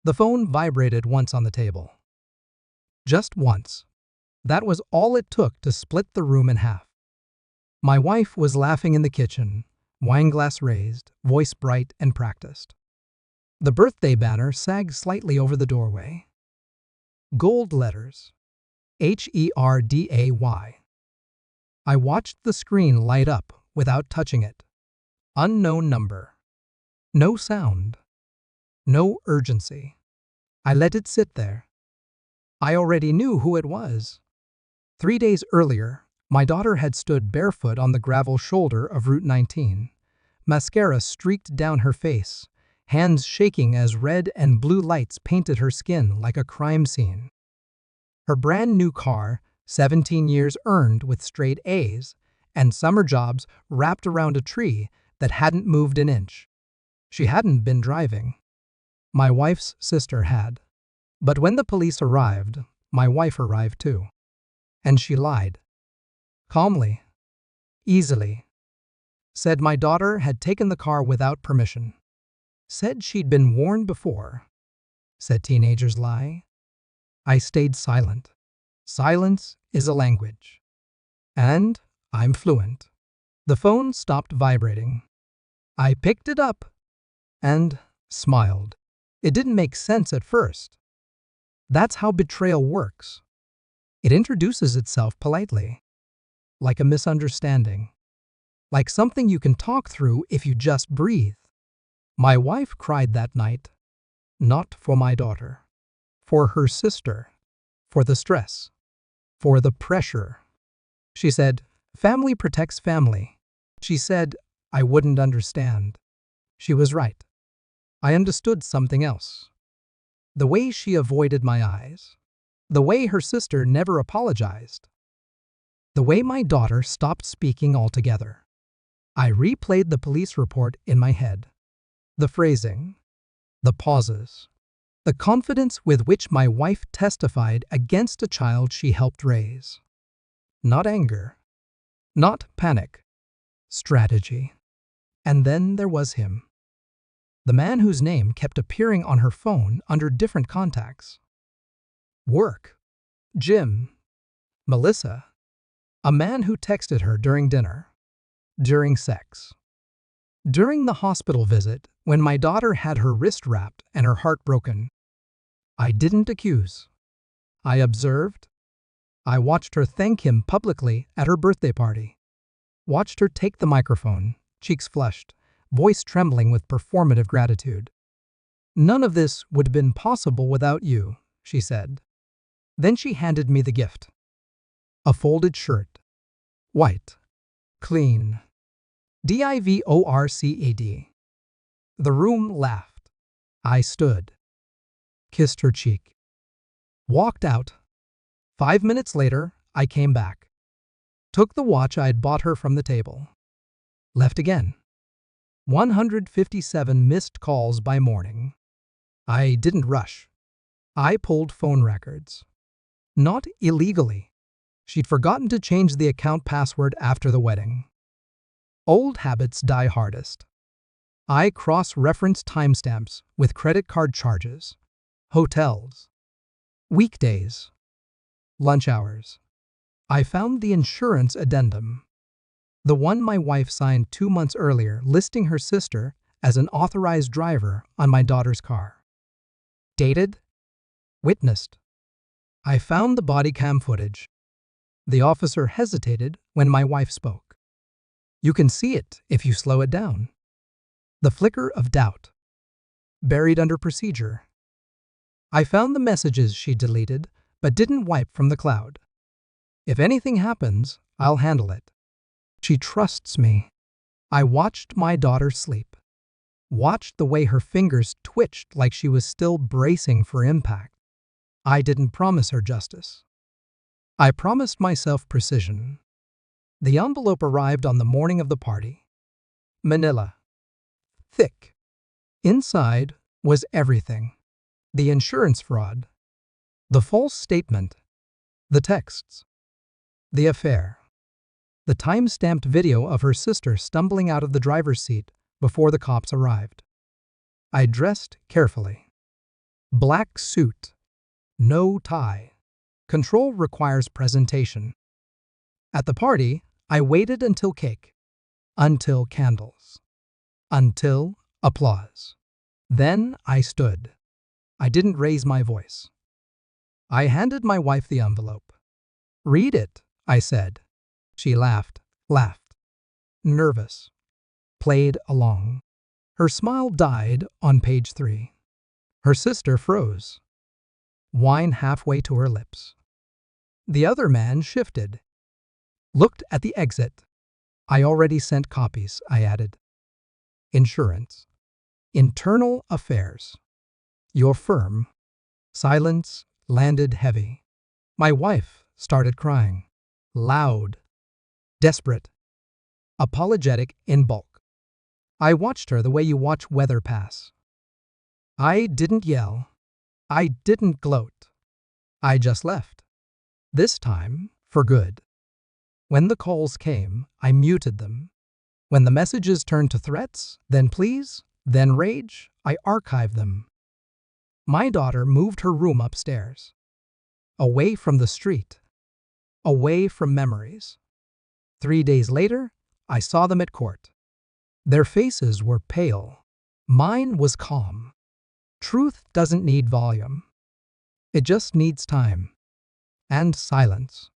The phone vibrated once on the table. Just once. That was all it took to split the room in half. My wife was laughing in the kitchen, wineglass raised, voice bright and practiced. The birthday banner sagged slightly over the doorway. Gold letters. HERDAY. I watched the screen light up without touching it. Unknown number. No sound. No urgency. I let it sit there. I already knew who it was. 3 days earlier, my daughter had stood barefoot on the gravel shoulder of Route 19. Mascara streaked down her face, hands shaking as red and blue lights painted her skin like a crime scene. Her brand new car, 17 years earned with straight A's, and summer jobs wrapped around a tree that hadn't moved an inch. She hadn't been driving. My wife's sister had. But when the police arrived, my wife arrived too. And she lied. Calmly. Easily. Said my daughter had taken the car without permission. Said she'd been warned before. Said teenagers lie. I stayed silent. Silence is a language. And I'm fluent. The phone stopped vibrating. I picked it up and smiled. It didn't make sense at first. That's how betrayal works. It introduces itself politely, like a misunderstanding, like something you can talk through if you just breathe. My wife cried that night, not for my daughter, for her sister, for the stress, for the pressure. She said, family protects family. She said, I wouldn't understand. She was right. I understood something else. The way she avoided my eyes. The way her sister never apologized. The way my daughter stopped speaking altogether. I replayed the police report in my head. The phrasing. The pauses. The confidence with which my wife testified against a child she helped raise. Not anger. Not panic. Strategy. And then there was him. The man whose name kept appearing on her phone under different contacts. Work. Jim. Melissa. A man who texted her during dinner. During sex. During the hospital visit, when my daughter had her wrist wrapped and her heart broken. I didn't accuse. I observed. I watched her thank him publicly at her birthday party. Watched her take the microphone, cheeks flushed, voice trembling with performative gratitude. None of this would have been possible without you, she said. Then she handed me the gift. A folded shirt. White. Clean. DIVORCAD. The room laughed. I stood. Kissed her cheek. Walked out. 5 minutes later, I came back. Took the watch I'd bought her from the table. Left again. 157 missed calls by morning. I didn't rush. I pulled phone records. Not illegally. She'd forgotten to change the account password after the wedding. Old habits die hardest. I cross-referenced timestamps with credit card charges, hotels, weekdays, lunch hours. I found the insurance addendum. The one my wife signed 2 months earlier, listing her sister as an authorized driver on my daughter's car. Dated. Witnessed. I found the body cam footage. The officer hesitated when my wife spoke. You can see it if you slow it down. The flicker of doubt. Buried under procedure. I found the messages she deleted but didn't wipe from the cloud. If anything happens, I'll handle it. She trusts me. I watched my daughter sleep. Watched the way her fingers twitched like she was still bracing for impact. I didn't promise her justice. I promised myself precision. The envelope arrived on the morning of the party. Manila. Thick. Inside was everything. The insurance fraud. The false statement. The texts. The affair. The time-stamped video of her sister stumbling out of the driver's seat before the cops arrived. I dressed carefully. Black suit. No tie. Control requires presentation. At the party, I waited until cake, until candles, until applause. Then I stood. I didn't raise my voice. I handed my wife the envelope. "Read it," I said. She laughed, nervous, played along. Her smile died on page 3. Her sister froze, wine halfway to her lips. The other man shifted, looked at the exit. "I already sent copies," I added. "Insurance. Internal affairs. Your firm." Silence landed heavy. My wife started crying. Loud, desperate, apologetic in bulk. I watched her the way you watch weather pass. I didn't yell. I didn't gloat. I just left. This time, for good. When the calls came, I muted them. When the messages turned to threats, then please, then rage, I archived them. My daughter moved her room upstairs. Away from the street. Away from memories. 3 days later, I saw them at court. Their faces were pale. Mine was calm. Truth doesn't need volume. It just needs time. And silence.